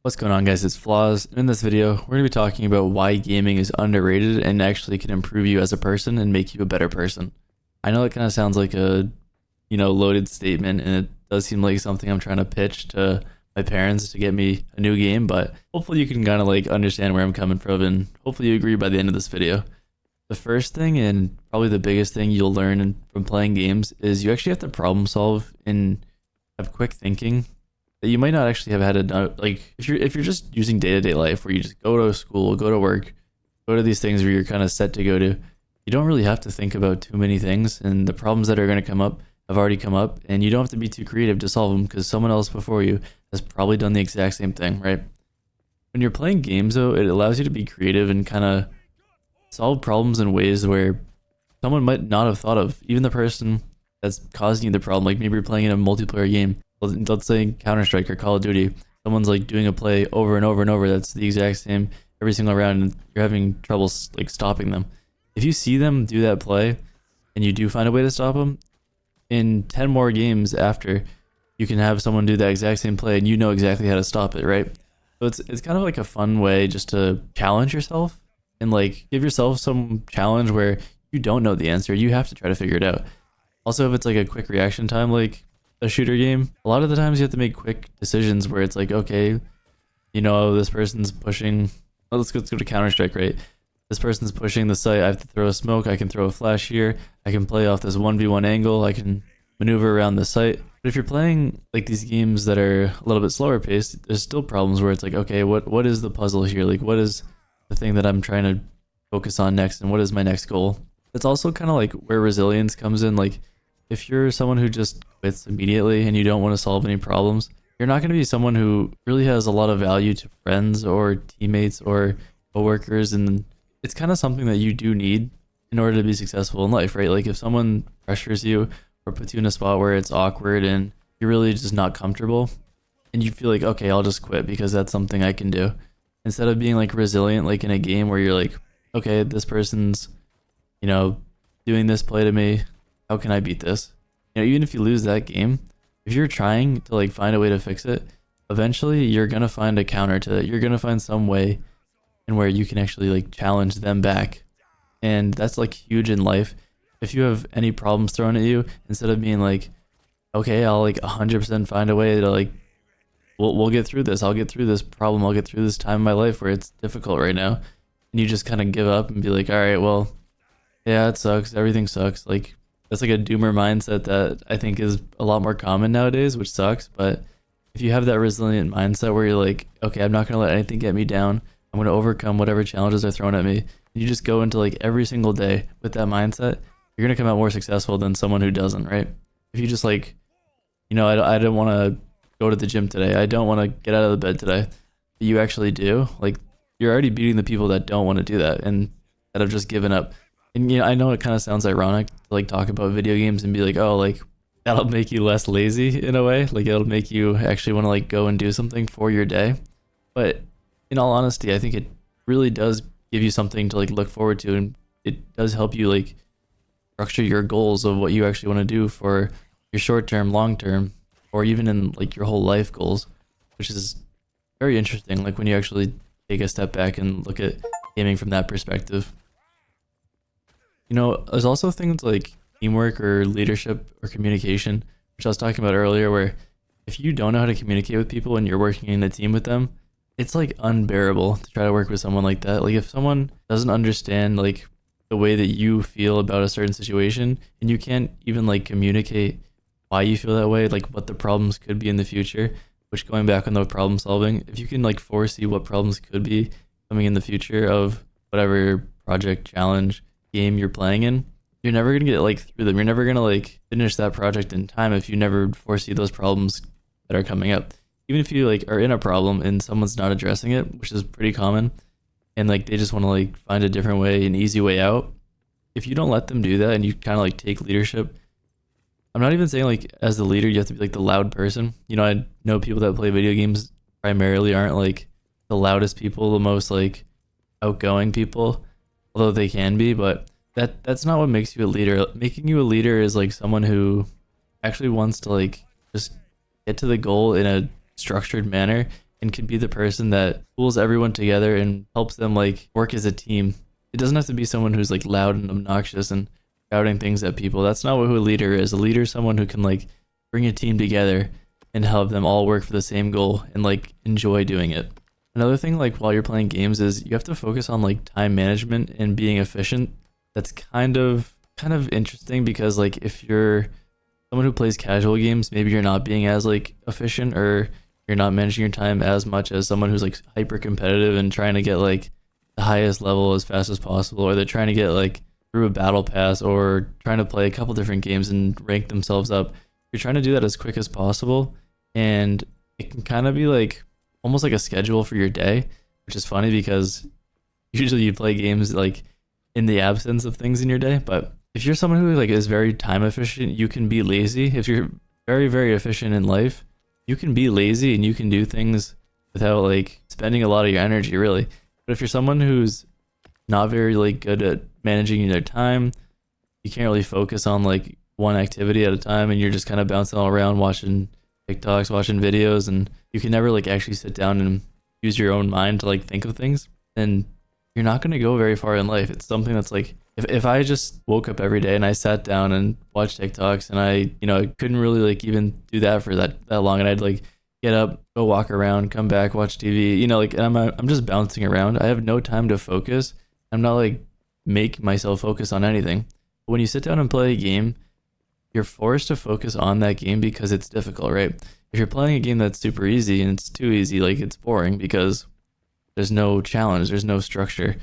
What's going on, guys? It's Flaws. In this video, we're going to be talking about why gaming is underrated and actually can improve you as a person and make you a better person. I know it kind of sounds like a, loaded statement, and it does seem like something I'm trying to pitch to my parents to get me a new game, but hopefully you can kind of like understand where I'm coming from, and hopefully you agree by the end of this video. The first thing, and probably the biggest thing you'll learn from playing games, is you actually have to problem solve and have quick thinking that you might not actually have had a like if you're just using day-to-day life where you just go to school, go to work, go to these things where you're kind of set to go to, you don't really have to think about too many things, and the problems that are going to come up have already come up, and you don't have to be too creative to solve them because someone else before you has probably done the exact same thing, right? When you're playing games though, it allows you to be creative and kind of solve problems in ways where someone might not have thought of, even the person that's causing you the problem. Like maybe you're playing in a multiplayer game, let's say Counter-Strike or Call of Duty. Someone's like doing a play over and over and over that's the exact same every single round, and you're having trouble like stopping them. If you see them do that play and you do find a way to stop them, in 10 more games after, you can have someone do that exact same play and you know exactly how to stop it, right? So it's kind of like a fun way just to challenge yourself and like give yourself some challenge where you don't know the answer. You have to try to figure it out. Also, if it's like a quick reaction time, like a shooter game, a lot of the times you have to make quick decisions where it's like, okay, this person's pushing. Oh, let's go to Counter-Strike, right? This person's pushing the site. I have to throw a smoke. I can throw a flash here. I can play off this 1v1 angle. I can maneuver around the site. But if you're playing like these games that are a little bit slower paced, there's still problems where it's like, okay, what is the puzzle here? Like, what is the thing that I'm trying to focus on next, and what is my next goal? It's also kind of like where resilience comes in. Like, if you're someone who just quits immediately and you don't want to solve any problems, you're not going to be someone who really has a lot of value to friends or teammates or coworkers, and it's kind of something that you do need in order to be successful in life, right? Like if someone pressures you or puts you in a spot where it's awkward and you're really just not comfortable and you feel like, okay, I'll just quit because that's something I can do. Instead of being like resilient, like in a game where you're like, okay, this person's, doing this play to me. How can I beat this? Even if you lose that game, if you're trying to like find a way to fix it, eventually you're going to find a counter to it. You're going to find some way and where you can actually like challenge them back. And that's like huge in life. If you have any problems thrown at you, instead of being like, okay, I'll like 100% find a way to like, we'll get through this. I'll get through this problem. I'll get through this time in my life where it's difficult right now. And you just kind of give up and be like, all right, well, yeah, it sucks. Everything sucks. Like that's like a doomer mindset that I think is a lot more common nowadays, which sucks. But if you have that resilient mindset where you're like, okay, I'm not going to let anything get me down. I'm going to overcome whatever challenges are thrown at me. And you just go into like every single day with that mindset, you're going to come out more successful than someone who doesn't, right? If you just like, I don't want to go to the gym today. I don't want to get out of the bed today. But you actually do. Like you're already beating the people that don't want to do that and that have just given up. And I know it kind of sounds ironic to like talk about video games and be like, oh, like that'll make you less lazy in a way. Like it'll make you actually want to like go and do something for your day. But in all honesty, I think it really does give you something to like look forward to, and it does help you like structure your goals of what you actually want to do for your short term, long term, or even in like your whole life goals, which is very interesting. Like when you actually take a step back and look at gaming from that perspective. There's also things like teamwork or leadership or communication, which I was talking about earlier, where if you don't know how to communicate with people and you're working in a team with them, it's like unbearable to try to work with someone like that. Like if someone doesn't understand like the way that you feel about a certain situation and you can't even like communicate why you feel that way, like what the problems could be in the future, which going back on the problem solving, if you can like foresee what problems could be coming in the future of whatever project, challenge, game you're playing in, you're never going to get like through them. You're never going to like finish that project in time if you never foresee those problems that are coming up. Even if you like are in a problem and someone's not addressing it, which is pretty common, and like they just want to like find a different way, an easy way out, if you don't let them do that and you kind of like take leadership, I'm not even saying like as the leader you have to be like the loud person. I know people that play video games primarily aren't like the loudest people, the most like outgoing people, although they can be, but that's not what makes you a leader. Making you a leader is like someone who actually wants to like just get to the goal in a structured manner and can be the person that pulls everyone together and helps them like work as a team. It doesn't have to be someone who's like loud and obnoxious and shouting things at people. That's not who a leader is. A leader is someone who can like bring a team together and help them all work for the same goal and like enjoy doing it. Another thing like while you're playing games is you have to focus on like time management and being efficient. That's kind of interesting because like if you're someone who plays casual games, maybe you're not being as like efficient or you're not managing your time as much as someone who's like hyper competitive and trying to get like the highest level as fast as possible, or they're trying to get like through a battle pass or trying to play a couple different games and rank themselves up. You're trying to do that as quick as possible, and it can kind of be like almost like a schedule for your day, which is funny because usually you play games like in the absence of things in your day. But if you're someone who like is very time efficient, you can be lazy. If you're very, very efficient in life, you can be lazy and you can do things without like spending a lot of your energy really. But if you're someone who's not very like good at managing their time, you can't really focus on like one activity at a time and you're just kind of bouncing all around watching TikToks, watching videos, and you can never like actually sit down and use your own mind to like think of things, and you're not going to go very far in life. It's something that's like if I just woke up every day and I sat down and watched TikToks and I couldn't really like even do that for that long, and I'd like get up, go walk around, come back, watch TV, like, and I'm just bouncing around. I have no time to focus. I'm not like make myself focus on anything. But when you sit down and play a game, you're forced to focus on that game because it's difficult, right? If you're playing a game that's super easy and it's too easy, like it's boring because there's no challenge, there's no structure.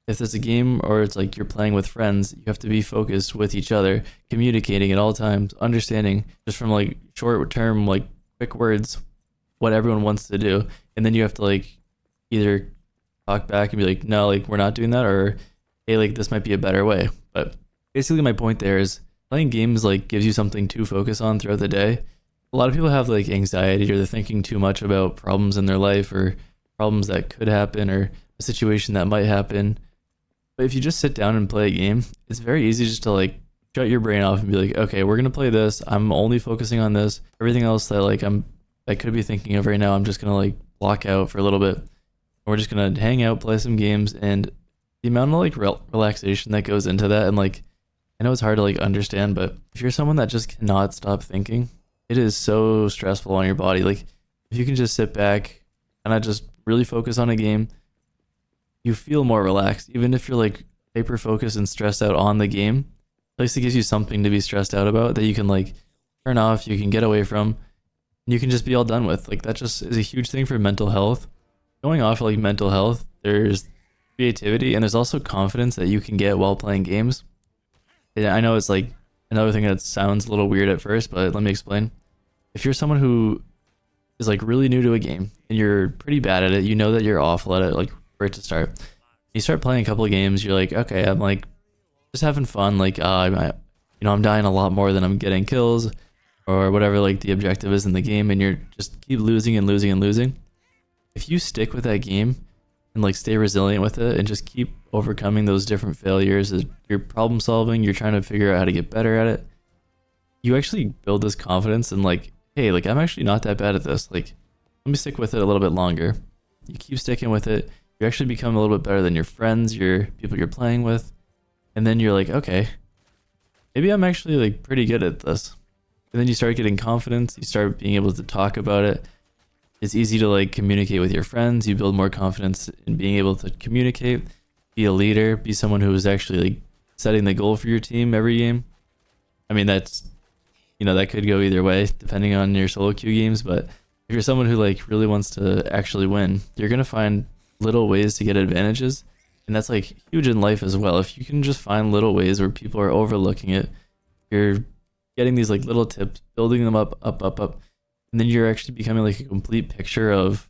If there's a game or it's like you're playing with friends, you have to be focused with each other, communicating at all times, understanding just from like short term, like quick words, what everyone wants to do. And then you have to like either talk back and be like, no, like we're not doing that, or hey, like this might be a better way. But basically my point there is playing games like gives you something to focus on throughout the day. A lot of people have like anxiety, or they're thinking too much about problems in their life or problems that could happen or a situation that might happen. But if you just sit down and play a game, it's very easy just to like shut your brain off and be like, okay, we're gonna play this. I'm only focusing on this. Everything else that like I could be thinking of right now, I'm just gonna like block out for a little bit. And we're just gonna hang out, play some games, and the amount of like relaxation that goes into that, and like I know it's hard to like understand, but if you're someone that just cannot stop thinking, it is so stressful on your body. Like if you can just sit back and I just really focus on a game, you feel more relaxed. Even if you're like hyper focused and stressed out on the game, at least it gives you something to be stressed out about that you can like turn off, you can get away from, and you can just be all done with. Like that just is a huge thing for mental health. Going off of like mental health, there's creativity and there's also confidence that you can get while playing games. I know it's like another thing that sounds a little weird at first, but let me explain. If you're someone who is like really new to a game and you're pretty bad at it, you know that you're awful at it, like for it to start. You start playing a couple of games, you're like, okay, I'm like just having fun, like I'm dying a lot more than I'm getting kills or whatever like the objective is in the game, and you're just keep losing and losing and losing. If you stick with that game and like stay resilient with it and just keep overcoming those different failures, as you're problem solving, you're trying to figure out how to get better at it, you actually build this confidence and like, hey, like I'm actually not that bad at this, like let me stick with it a little bit longer. You keep sticking with it, you actually become a little bit better than your friends, your people you're playing with, and then you're like, okay, maybe I'm actually like pretty good at this. And then you start getting confidence, you start being able to talk about it. It's easy to like communicate with your friends. You build more confidence in being able to communicate, be a leader, be someone who is actually like setting the goal for your team every game. I mean, that's, that could go either way depending on your solo queue games, but if you're someone who like really wants to actually win, you're going to find little ways to get advantages. And that's like huge in life as well. If you can just find little ways where people are overlooking it, you're getting these like little tips, building them up, and then you're actually becoming like a complete picture of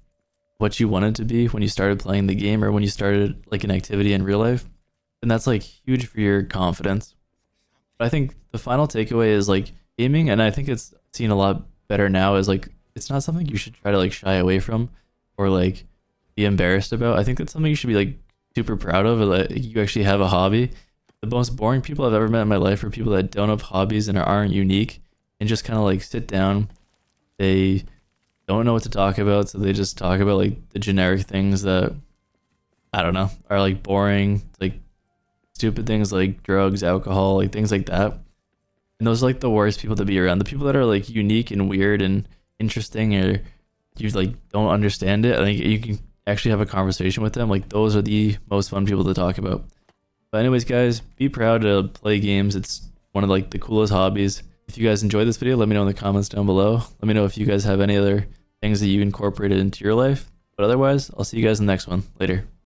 what you wanted to be when you started playing the game or when you started like an activity in real life. And that's like huge for your confidence. But I think the final takeaway is like gaming, and I think it's seen a lot better now, is like it's not something you should try to like shy away from or like be embarrassed about. I think that's something you should be like super proud of, that you actually have a hobby. The most boring people I've ever met in my life are people that don't have hobbies and aren't unique and just kind of like sit down. They don't know what to talk about, so they just talk about like the generic things that I don't know are like boring, like stupid things like drugs, alcohol, like things like that. And those are like the worst people to be around. The people that are like unique and weird and interesting, or you like don't understand it, I think you can actually have a conversation with them. Like those are the most fun people to talk about. But anyways, guys, be proud to play games. It's one of like the coolest hobbies. If you guys enjoyed this video, let me know in the comments down below. Let me know if you guys have any other things that you incorporated into your life. But otherwise, I'll see you guys in the next one. Later.